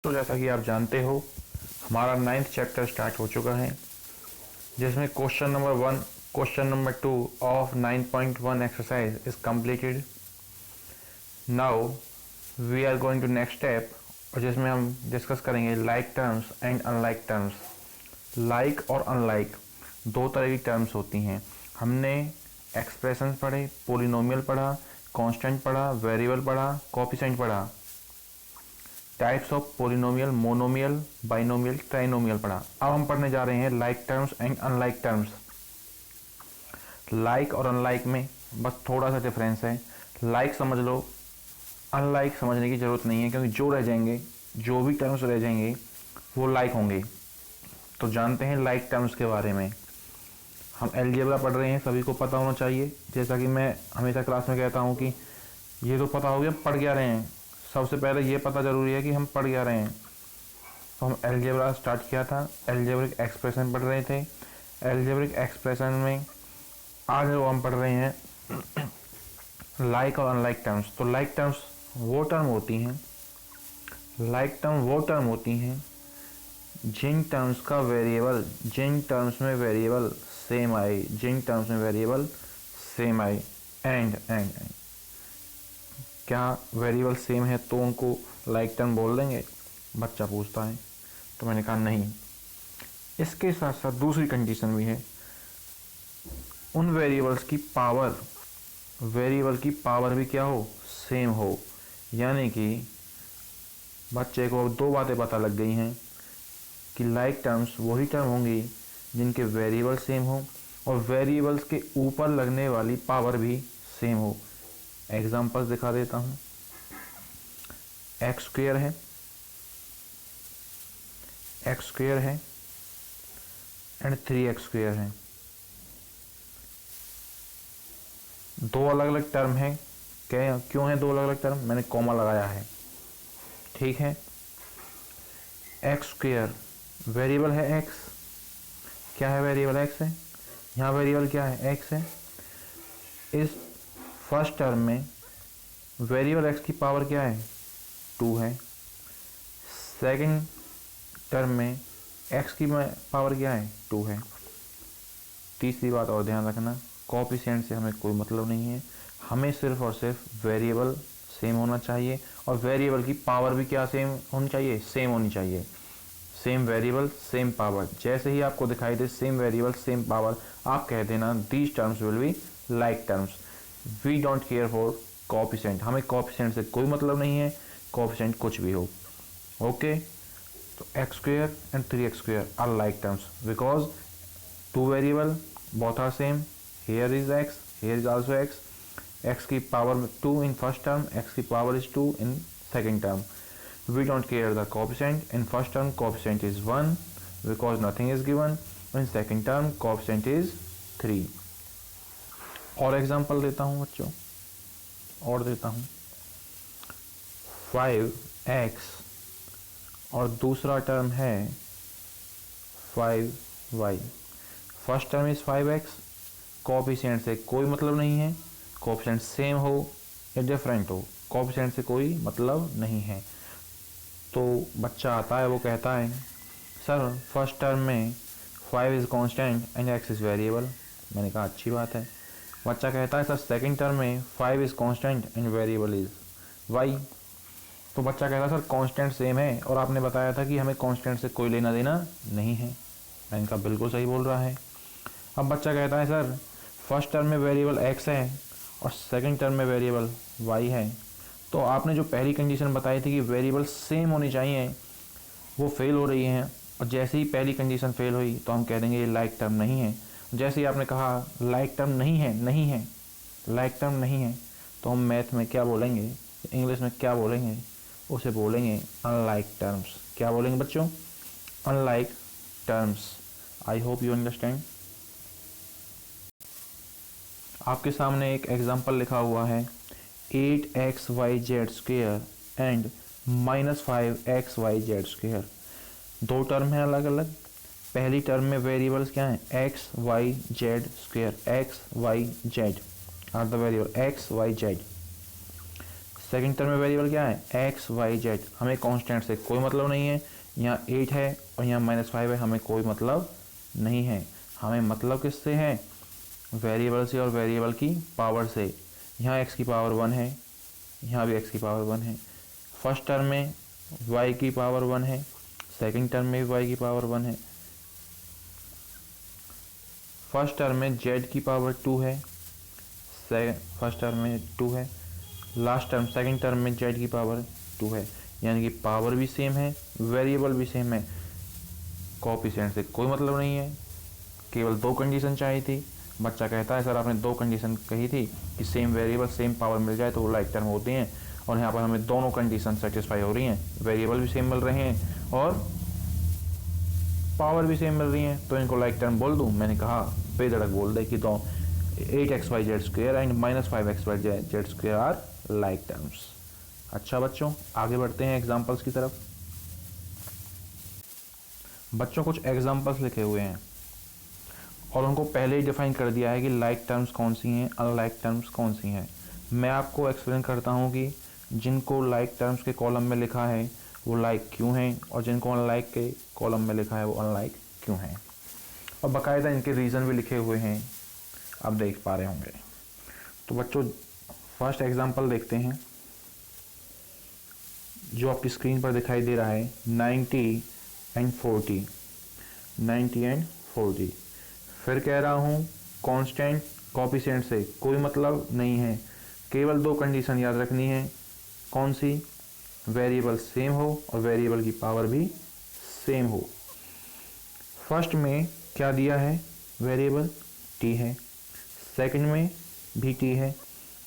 तो जैसा कि आप जानते हो हमारा 9th चैप्टर स्टार्ट हो चुका है, जिसमें question number 1, question number 2 of 9.1 exercise is completed. Now we are going to next step, और जिसमें हम डिस्कस करेंगे like terms and unlike terms. Like और अनलाइक दो तरह की टर्म्स होती हैं। हमने एक्सप्रेशंस पढ़े, पोलिनोमियल पढ़ा, कांस्टेंट पढ़ा, वेरिएबल पढ़ा, कोएफिशिएंट पढ़ा, types of polynomial, monomial, binomial, trinomial पढ़ा। अब हम पढ़ने जा रहे हैं like terms and unlike terms. Like और अनलाइक में बस थोड़ा सा डिफरेंस है। लाइक समझ लो, अनलाइक समझने की ज़रूरत नहीं है, क्योंकि जो रह जाएंगे, जो भी टर्म्स रह जाएंगे वो लाइक होंगे। तो जानते हैं लाइक टर्म्स के बारे में। हम अलजेब्रा पढ़ रहे हैं, सभी को पता होना चाहिए। जैसा कि मैं हमेशा क्लास में कहता हूँ कि ये तो पता हो गया, पढ़ क्या रहे हैं। सबसे पहले ये पता ज़रूरी है कि हम पढ़ क्या रहे हैं। तो हम अलजेब्रा स्टार्ट किया था, अलजेब्रिक एक्सप्रेशन पढ़ रहे थे। अलजेब्रिक एक्सप्रेशन में आज जो हम पढ़ रहे हैं लाइक और अनलाइक टर्म्स। तो लाइक टर्म्स वो टर्म होती हैं, लाइक टर्म वो टर्म होती हैं जिन टर्म्स का वेरिएबल, जिन टर्म्स में वेरिएबल सेम आए, जिन टर्म्स में वेरिएबल सेम आए। एंड क्या वेरिएबल सेम है तो उनको लाइक टर्म बोल देंगे, बच्चा पूछता है। तो मैंने कहा नहीं, इसके साथ साथ दूसरी कंडीशन भी है, उन वेरिएबल्स की पावर, वेरिएबल की पावर भी क्या हो, सेम हो। यानी कि बच्चे को दो बातें पता लग गई हैं कि लाइक टर्म्स वही टर्म होंगी जिनके वेरिएबल सेम हो और वेरिएबल्स के ऊपर लगने वाली पावर भी सेम हो। एग्जांपल्स दिखा देता हूँ। एक्स स्क्वायर है, एक्स स्क्वायर है एंड 3x स्क्वायर है। दो अलग अलग टर्म है। क्या, क्यों है दो अलग अलग टर्म? मैंने कॉमा लगाया है, ठीक है। एक्स स्क्वायर वेरिएबल है एक्स, क्या है वेरिएबल एक्स है, यहाँ वेरिएबल क्या है एक्स है। इस फर्स्ट टर्म में वेरिएबल एक्स की पावर क्या है, 2 है। सेकंड टर्म में एक्स की पावर क्या है, 2 है। तीसरी बात और ध्यान रखना, कोएफिशिएंट से हमें कोई मतलब नहीं है, हमें सिर्फ और सिर्फ वेरिएबल सेम होना चाहिए और वेरिएबल की पावर भी क्या सेम होनी चाहिए, सेम होनी चाहिए। सेम वेरिएबल सेम पावर, जैसे ही आपको दिखाई दे सेम वेरिएबल सेम पावर, आप कह देना these terms will be like terms. We don't care for coefficient, हमें कोएफिशिएंट से कोई मतलब नहीं है, कोएफिशिएंट कुछ भी हो। ओके, तो x square and 3x square are like terms because two variable both are same. Here is x, here is also x. X की power 2 in first term, x की power is 2 in second term. We don't care the coefficient. In first term coefficient is 1 because nothing is given. In second term coefficient is 3. और example देता हूँ बच्चों, और देता हूँ। 5x और दूसरा टर्म है 5y। First term is 5x, coefficient से कोई मतलब नहीं है, कोएफिशिएंट सेम हो या डिफरेंट हो, कोएफिशिएंट से कोई मतलब नहीं है। तो बच्चा आता है, वो कहता है सर फर्स्ट टर्म में 5 is constant and x is variable. मैंने कहा अच्छी बात है। बच्चा कहता है सर सेकंड टर्म में 5 is constant and variable is y। तो बच्चा कहता है सर कांस्टेंट सेम है और आपने बताया था कि हमें कांस्टेंट से कोई लेना देना नहीं है। मैंने कहा बिल्कुल सही बोल रहा है। अब बच्चा कहता है सर फर्स्ट टर्म में वेरिएबल x है और सेकंड टर्म में वेरिएबल y है, तो आपने जो पहली कंडीशन बताई थी कि वेरिएबल सेम होनी चाहिए, वो फेल हो रही है। और जैसे ही पहली कंडीशन फेल हुई तो हम कह देंगे ये लाइक टर्म नहीं है। जैसे ही आपने कहा लाइक टर्म नहीं है, नहीं है, लाइक टर्म नहीं है, तो हम मैथ में क्या बोलेंगे, इंग्लिश में क्या बोलेंगे, उसे बोलेंगे अनलाइक टर्म्स। क्या बोलेंगे बच्चों, unlike terms. I hope you understand. आपके सामने एक एग्जाम्पल लिखा हुआ है 8xyz square and -5xyz square. दो टर्म है अलग अलग। पहली टर्म में वेरिएबल्स क्या हैं, x y z square, x y z are the variable x y z। Second term में वेरिएबल क्या है, एक्स वाई जेड, हमें कांस्टेंट से कोई मतलब नहीं है। यहाँ 8 है और यहाँ -5 है, हमें कोई मतलब नहीं है। हमें मतलब किससे है, वेरिएबल से और वेरिएबल की पावर से। यहाँ x की पावर 1 है, यहाँ भी x की पावर 1 है। फर्स्ट टर्म में y की पावर 1 है, सेकंड टर्म में भी y की पावर 1 है। फर्स्ट टर्म में z की पावर 2 है, फर्स्ट टर्म में 2 है। लास्ट टर्म सेकंड टर्म में z की पावर 2 है, यानी कि पावर भी सेम है, वेरिएबल भी सेम है। कोएफिशिएंट से कोई मतलब नहीं है, केवल 2 कंडीशन चाहिए थी। बच्चा कहता है सर आपने 2 कंडीशन कही थी कि सेम वेरिएबल सेम पावर मिल जाए तो वो लाइक टर्म होती हैं, और यहाँ पर हमें दोनों कंडीशन सेटिस्फाई हो रही हैं, वेरिएबल भी सेम मिल रहे हैं और पावर भी सेम मिल रही हैं, तो इनको लाइक टर्म बोल दूँ। मैंने कहा बेधड़क बोल दे कि तो 8xyz² and -5xyz² are like terms. अच्छा बच्चों, आगे बढ़ते हैं एग्जाम्पल्स की तरफ। बच्चों कुछ एग्जाम्पल्स लिखे हुए हैं और उनको पहले ही डिफाइन कर दिया है कि लाइक टर्म्स कौन सी हैं, अनलाइक टर्म्स कौन सी हैं। मैं आपको एक्सप्लेन करता हूँ कि जिनको लाइक टर्म्स के कॉलम में लिखा है वो लाइक क्यों हैं, और जिनको अनलाइक के कॉलम में लिखा है वो अनलाइक क्यों हैं, और बाकायदा इनके रीज़न भी लिखे हुए हैं, आप देख पा रहे होंगे। तो बच्चों फर्स्ट एग्जांपल देखते हैं जो आपकी स्क्रीन पर दिखाई दे रहा है, 90 एंड 40। 90 एंड 40। फिर कह रहा हूँ कांस्टेंट कोएफिशिएंट से कोई मतलब नहीं है, केवल 2 कंडीशन याद रखनी है। कौन सी, वेरिएबल सेम हो और वेरिएबल की पावर भी सेम हो। फर्स्ट में क्या दिया है, वेरिएबल t है, सेकंड में भी t है,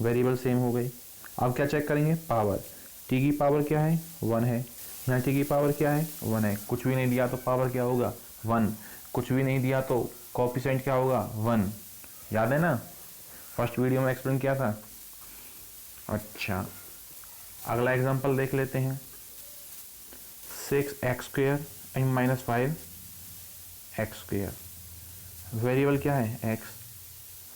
वेरिएबल सेम हो गए। अब क्या चेक करेंगे, पावर। t की पावर क्या है, 1 है, यहाँ t की पावर क्या है, 1 है। कुछ भी नहीं दिया तो पावर क्या होगा, 1। कुछ भी नहीं दिया तो कोएफिशिएंट क्या होगा, 1। याद है ना, फर्स्ट वीडियो में एक्सप्लेन किया था। अच्छा, अगला एग्जांपल देख लेते हैं। 6x² and -5x²। वेरिएबल क्या है, x,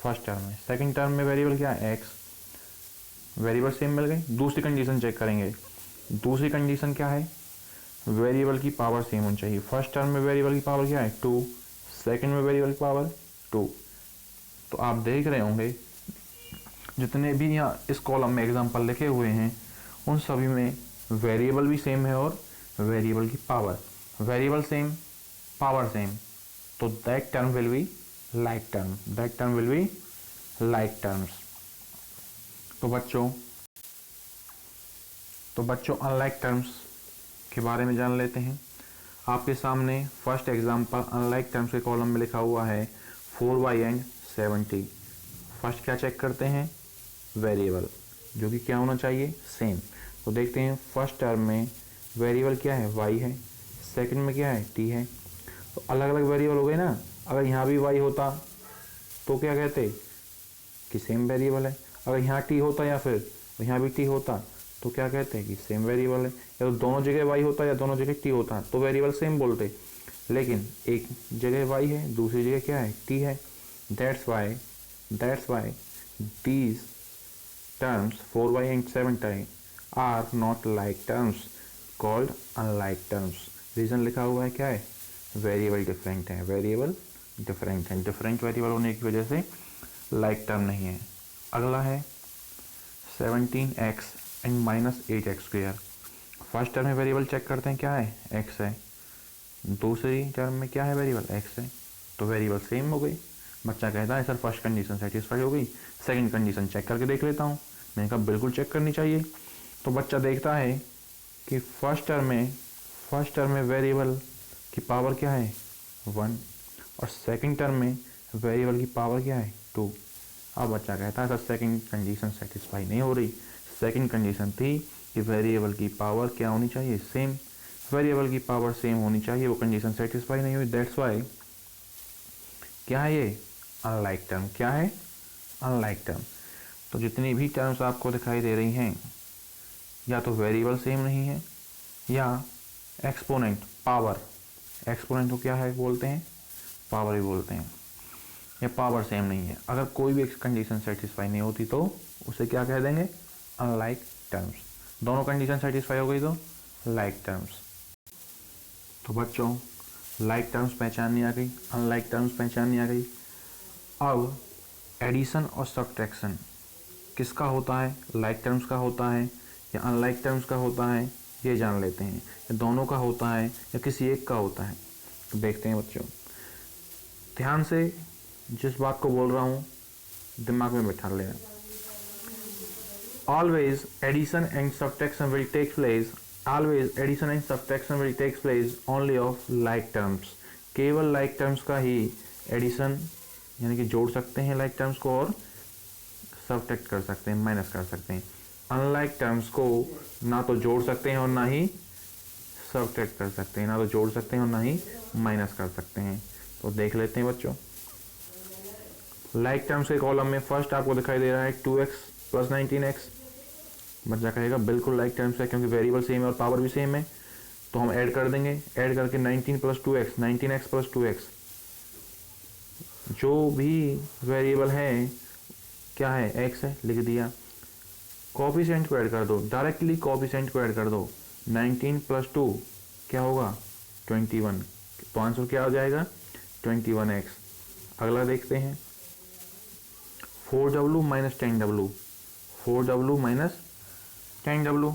फर्स्ट टर्म में। सेकंड टर्म में वेरिएबल क्या है, x, वेरिएबल सेम मिल गई। दूसरी कंडीशन चेक करेंगे। दूसरी कंडीशन क्या है, वेरिएबल की पावर सेम होनी चाहिए। फर्स्ट टर्म में वेरिएबल की पावर क्या है, 2, सेकंड में वेरिएबल की पावर 2। तो आप देख रहे होंगे जितने भी यहाँ इस कॉलम में एग्जांपल लिखे हुए हैं उन सभी में वेरिएबल भी सेम है और वेरिएबल की power, variable same, power same, तो that term will be like term, that term will be like terms. तो बच्चों अनलाइक टर्म्स के बारे में जान लेते हैं। आपके सामने फर्स्ट एग्जांपल अनलाइक टर्म्स के कॉलम में लिखा हुआ है 4y एंड 70। फर्स्ट क्या चेक करते हैं, वेरिएबल, जो कि क्या होना चाहिए, सेम। तो देखते हैं फर्स्ट टर्म में वेरिएबल क्या है, y है, सेकंड में क्या है, t है। तो अलग अलग वेरिएबल हो गए ना। अगर यहाँ भी y होता तो क्या कहते कि सेम वेरिएबल है। अगर यहाँ t होता या फिर यहाँ भी t होता तो क्या कहते हैं कि सेम वेरिएबल है। या तो दोनों जगह y होता या दोनों जगह t होता तो वेरिएबल सेम बोलते, लेकिन एक जगह y है, दूसरी जगह क्या है, t है। That's why these terms 4y and 70 are not like terms called unlike terms। Reason लिखा हुआ है क्या है, वेरिएबल डिफरेंट है, वेरिएबल डिफरेंट है, डिफरेंट वेरिएबल होने की वजह से लाइक टर्म नहीं है। अगला है 17x and -8x²। First term में वेरिएबल चेक करते हैं, क्या है, x है। दूसरी टर्म में क्या है, वेरिएबल x है, तो वेरिएबल सेम हो गई। बच्चा कहता है सर फर्स्ट कंडीशन सेटिस्फाई हो गई, सेकंड कंडीशन चेक करके देख लेता हूँ। मैंने कहा बिल्कुल चेक करनी चाहिए। तो बच्चा देखता है कि फर्स्ट टर्म में वेरिएबल की पावर क्या है, 1, और सेकंड टर्म में वेरिएबल की पावर क्या है, 2। अब बच्चा कहता है सर सेकंड कंडीशन सेटिस्फाई नहीं हो रही। सेकंड कंडीशन थी कि वेरिएबल की पावर क्या होनी चाहिए, सेम, वेरिएबल की पावर सेम होनी चाहिए, वो कंडीशन सेटिस्फाई नहीं हुई। दैट्स वाई क्या है ये, अनलाइक टर्म। क्या है, अनलाइक टर्म। तो जितनी भी टर्म्स आपको दिखाई दे रही हैं या तो वेरिएबल सेम नहीं है या एक्सपोनेंट, पावर, एक्सपोनेंट को क्या है बोलते हैं, पावर ही बोलते हैं, या पावर सेम नहीं है। अगर कोई भी कंडीशन सेटिस्फाई नहीं होती तो उसे क्या कह देंगे, अनलाइक टर्म्स। दोनों कंडीशन सेटिस्फाई हो गई तो लाइक टर्म्स। तो बच्चों लाइक टर्म्स पहचाननी आ गई, अनलाइक टर्म्स पहचाननी आ गई। अब एडिशन और सब्ट्रैक्शन किसका होता है, लाइक टर्म्स का होता है या अनलाइक टर्म्स का होता है, ये जान लेते हैं। या दोनों का होता है या किसी एक का होता है, तो देखते हैं बच्चों। ध्यान से जिस बात को बोल रहा हूँ दिमाग में बैठा लेना। Always addition and subtraction will take place, always addition and subtraction will take place only of like terms. केवल लाइक टर्म्स का ही एडिशन यानी कि जोड़ सकते हैं लाइक टर्म्स को, और सब्ट्रैक्ट कर सकते हैं, माइनस कर सकते हैं। अनलाइक टर्म्स को ना तो जोड़ सकते हैं और ना ही सब्ट्रैक्ट कर सकते हैं, ना तो जोड़ सकते हैं और ना ही माइनस कर सकते हैं। तो देख लेते हैं बच्चों। लाइक टर्म्स के कॉलम में फर्स्ट आपको दिखाई दे रहा है 2x प्लस 19x। बच्चा कहेगा बिल्कुल लाइक टर्म्स है क्योंकि वेरिएबल सेम है और पावर भी सेम है, तो हम ऐड कर देंगे। ऐड करके 19 plus 2x, 19x plus 2x, जो भी वेरिएबल है क्या है, x है, लिख दिया। कोफिशिएंट को ऐड कर दो, डायरेक्टली कोफिशिएंट को ऐड कर दो। 19 प्लस 2 क्या होगा 21, तो आंसर क्या हो जाएगा 21x। अगला देखते हैं 4w minus 10w, 4w minus 10w।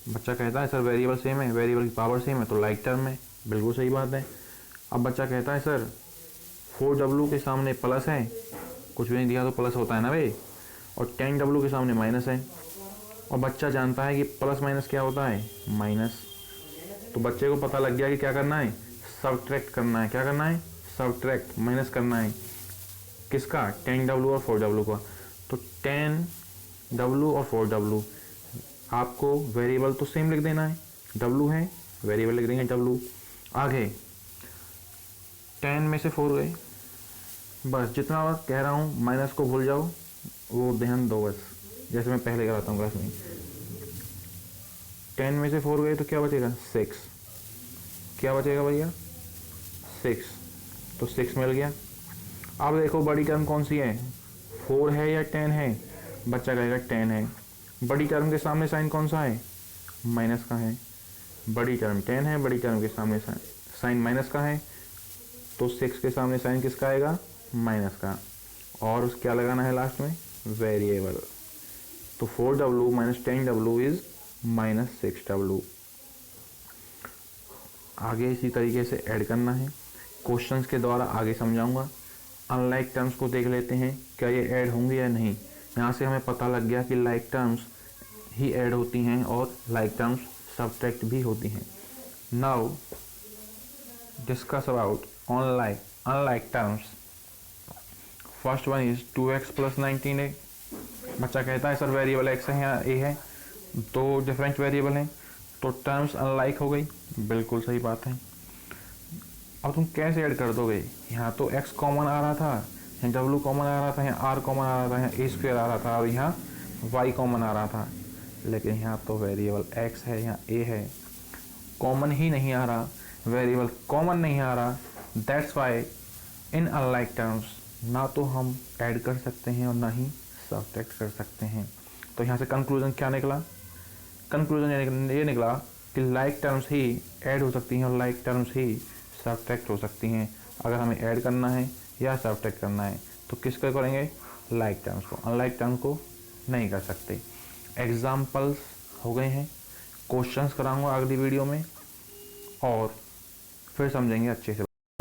बच्चा कहता है सर वेरिएबल सेम है, वेरिएबल की पावर सेम है तो लाइक टर्म है, बिल्कुल सही बात है। अब बच्चा कहता है सर 4w के सामने प्लस है, कुछ भी नहीं दिया तो प्लस होता है ना भाई, और 10w के सामने माइनस है, और बच्चा जानता है कि प्लस माइनस क्या होता है माइनस। तो बच्चे को पता लग गया कि क्या करना है, सब्ट्रैक्ट करना है। क्या करना है, सब्ट्रैक्ट, माइनस करना है। किसका, 10w और 4w का। तो 10w और 4w, आपको वेरिएबल तो सेम लिख देना है, w है, वेरिएबल लिख देंगे w। आगे 10 में से 4 गए, बस जितना बार कह रहा हूँ माइनस को भूल जाओ, वो ध्यान दो बस, जैसे मैं पहले कराता हूँ क्लास में। 10 में से 4 गए तो क्या बचेगा 6, क्या बचेगा भैया 6, तो 6 मिल गया। अब देखो बड़ी टर्म कौन सी है, 4 है या 10 है, बच्चा कहेगा 10 है। बड़ी टर्म के सामने साइन कौन सा है, माइनस का है। बड़ी टर्म 10 है, बड़ी टर्म के सामने साइन माइनस का है, तो 6 के सामने साइन किसका आएगा, माइनस का। और उस क्या लगाना है लास्ट में, वेरिएबल। तो 4w minus 10w is minus 6w। आगे इसी तरीके से ऐड करना है, क्वेश्चंस के द्वारा आगे समझाऊंगा। अनलाइक टर्म्स को देख लेते हैं क्या ये ऐड होंगे या नहीं। यहाँ से हमें पता लग गया कि लाइक टर्म्स ही ऐड होती हैं और लाइक टर्म्स सब्ट्रैक्ट भी होती हैं। Now discuss about unlike terms. First one is 2x plus 19a। बच्चा कहता है सर वेरिएबल x है या a है, दो डिफरेंट वेरिएबल हैं, तो टर्म्स अनलाइक हो गई, बिल्कुल सही बात है। अब तुम कैसे ऐड कर दोगे, यहाँ तो x कॉमन आ रहा था, यहाँ w कॉमन आ रहा था, यहाँ r कॉमन आ रहा था, यहाँ a स्क्वायर आ रहा था और यहाँ y कॉमन आ रहा था, लेकिन यहाँ तो वेरिएबल x है, यहाँ a है, कॉमन ही नहीं आ रहा, वेरिएबल कॉमन नहीं आ रहा। That's why in unlike terms ना तो हम ऐड कर सकते हैं और ना ही सब्ट्रैक्ट कर सकते हैं। तो यहाँ से कंक्लूजन क्या निकला, कंक्लूजन ये निकला कि लाइक टर्म्स ही ऐड हो सकती हैं और लाइक टर्म्स ही सब्ट्रैक्ट हो सकती हैं। अगर हमें ऐड करना है या सब्ट्रैक्ट करना है तो किसको करेंगे, लाइक टर्म्स को, अनलाइक टर्म्स को नहीं कर सकते। एग्जाम्पल्स हो गए हैं, क्वेश्चंस कराऊंगा अगली वीडियो में और फिर समझेंगे अच्छे से।